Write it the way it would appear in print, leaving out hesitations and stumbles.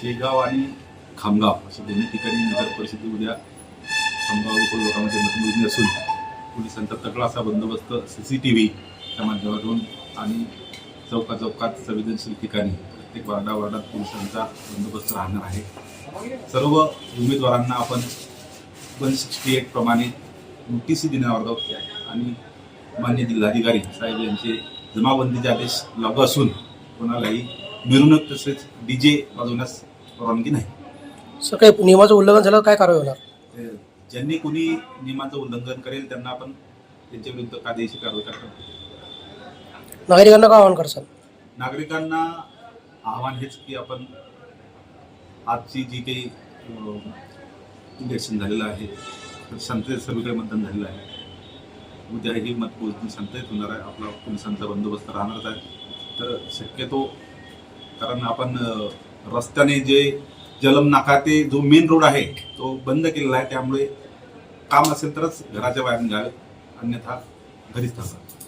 शेगाव आणि खामगाव अशा दोन्ही ठिकाणी नगर परिषदेत उद्या खामगाव लोकांमध्ये मतमोजणी असून पोलिसांचा तगडा असा बंदोबस्त CCTVच्या माध्यमातून आणि चौकात संवेदनशील ठिकाणी प्रत्येक वार्डात पोलिसांचा बंदोबस्त राहणार आहे। सर्व उमेदवारांना आपण 168 प्रमाणे नोटीस देण्यात आहोत आणि माननीय जिल्हाधिकारी साहेब यांचे जमाबंदीचे आदेश लागू असून कोणालाही मिरवणूक तसेच DJ वाजवण्यास परवानगी नाही। सर काही नियमाचं उल्लंघन झालं काय कारवाई होणार? ज्यांनी कोणी नियमाचं उल्लंघन करेल त्यांना आपण त्यांच्या विरुद्ध कायदेशीर कारवाई करतो। नागरिकांना काय आवाहन करसाल? नागरिकांना आव्हान हेच की आपण आजची जी काही इलेक्शन झालेलं आहे शांततेत सर्वीकडे मतदान झालेलं आहे। उद्याही मतमोजणी शांततेत होणार आहे। आपला पोलिसांचा बंदोबस्त राहणारच आहे। तर शक्यतो कारण आपण रस्त्याने जे जलम नाका ते जो मेन रोड आहे तो बंद केलेला आहे, त्यामुळे काम असेल तरच घराच्या बाहेर निघावे, अन्यथा घरीच थांबा।